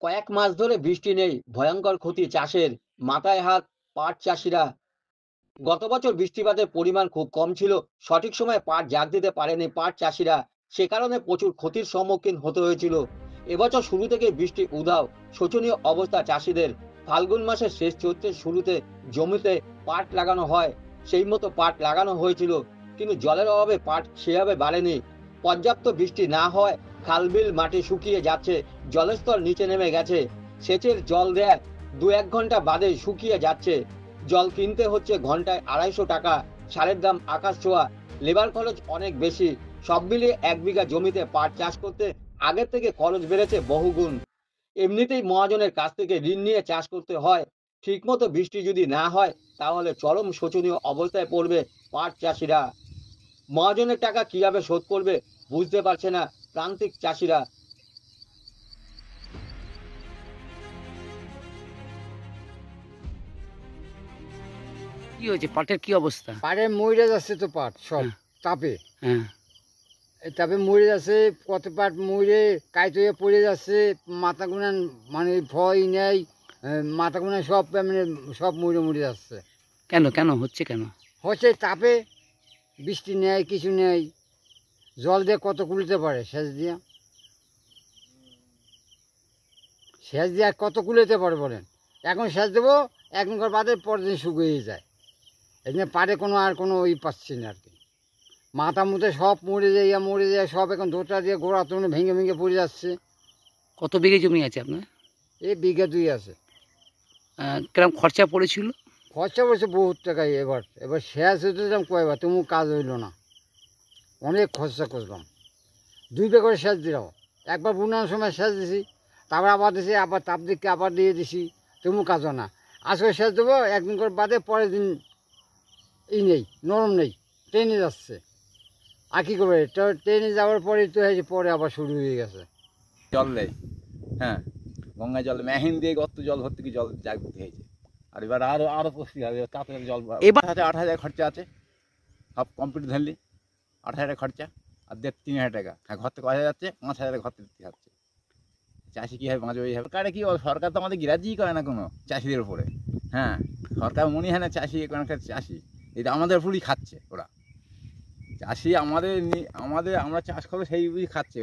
কয়েক মাস ধরে বৃষ্টি নেই, ভয়ঙ্কর ক্ষতি চাষের। মাথায় হাত পাট চাষিরা। গত বছর বৃষ্টিপাতের পরিমাণ খুব কম ছিল, সঠিক সময়ে পাট জাগ দিতে পারেনি পাট চাষিরা। সে কারণে প্রচুর ক্ষতির সম্মুখীন হতে হয়েছিল। এবছর শুরু থেকে বৃষ্টি উধাও, শোচনীয় অবস্থা চাষিদের। ফাল্গুন মাসের শেষ চৈত্রের শুরুতে জমিতে পাট লাগানো হয়, সেই মতো পাট লাগানো হয়েছিল, কিন্তু জলের অভাবে পাট সেভাবে বাড়েনি। পর্যাপ্ত বৃষ্টি না হয় খালবিল মাটি শুকিয়ে যাচ্ছে, জলের স্তর নিচে নেমে গেছে। সেচের জল দেয় 2-1 ঘন্টা বাদে শুকিয়ে যাচ্ছে। জল কিনতে হচ্ছে ঘন্টায় 250 টাকা। সারের দাম আকাশ ছোঁয়া, লেবার খরচ অনেক বেশি। সব মিলিয়ে 1 বিঘা জমিতে পাট চাষ করতে আগের থেকে খরচ বেড়েছে বহুগুণ। এমনিতেই মহাজনের কাছ থেকে ঋণ নিয়ে চাষ করতে হয়। ঠিকমতো বৃষ্টি যদি না হয় তাহলে চরম শোচনীয় অবস্থায় পড়বে পাট চাষিরা। মহাজনের টাকা কিভাবে শোধ করবে বুঝতে পারছে না প্রান্তিক চাষিরা। কি হয়েছে, পাটের কি অবস্থা? পাড়ে মরে যাচ্ছে তো পাট সব হ্যাঁ। তাপে। হ্যাঁ। এই তাপে মরে যাচ্ছে, কত পাট মরে কাইট হয়ে পড়ে যাচ্ছে। মাথা গুনান মানে ভয় নেই, মাথা গুনান সব মানে সব মরে মরে যাচ্ছে। কেন কেন হচ্ছে কেন? হচ্ছে তাপে, বৃষ্টি নেই কিছু নেই। জল দিয়ে কত কুলতে পারে সেচ দিয়া? সেচ দিয়ে আর কত কুলেতে পারে বলেন? এখন সেচ দেবো, একদিন করে বাদে পরের দিন শুকিয়ে যায়। এই জন্য পাড়ে কোনো আর কোনো পাচ্ছি না আর কি। মাথা মুথে সব মরে যায় সব। এখন দোটা দিয়ে গোড়া তো ভেঙে ভেঙে পড়ে যাচ্ছে। কত বিঘে জমি আছে আপনার? এই বিঘা 2 আছে। কিরম খরচা পড়েছিল? খরচা পড়ছে বহুত টাকায়। এবার এবার শেষ হতে দিলাম কয়বার, তবু কাজ হইল না। অনেক খরচা করলাম, 2 বিঘা করে সেচ দিলাম। একবার বুনানোর সময় সেচ দিছি, তারপর আবার দিছি, আবার তাপ দিকে আবার দিয়ে দিছি, তবু কাজ হয় না। আজকে সেচ দেবো, একদিন করে বাদে পরের দিন নেই, নরম নেই, ট্রেনে যাচ্ছে। আর কী করবে, ট্রেনে যাওয়ার পরেই তো হয়েছে, পরে আবার শুরু হয়ে গেছে। জল দেয়, হ্যাঁ, গঙ্গায় জল মেহিন দিয়ে গর্ত জল ভর্তি কি জল জাগতে হয়েছে। আর এবার আরো পুষ্টি হবে, তাড়াতাড়ি জল। এবার 8,000 খরচা আছে, সব কমপ্লিট ধরলি 8,000 খরচা, আর 3,500 টাকা। হ্যাঁ, ঘর থেকে 5,000 যাচ্ছে, 5,000 ঘর থেকে দিতে হচ্ছে। চাষি কীভাবে বাঁচবে এইভাবে? সরকারে কি, সরকার তো আমাদের গ্রাহ্যই করে না কোনো চাষিদের উপরে। হ্যাঁ, সরকার মনে হয় না চাষি একটা চাষি, এটা আমাদের উপরই খাচ্ছে ওরা। চাষি আমাদের আমরা চাষ করবো সেই বুঝি খাচ্ছে।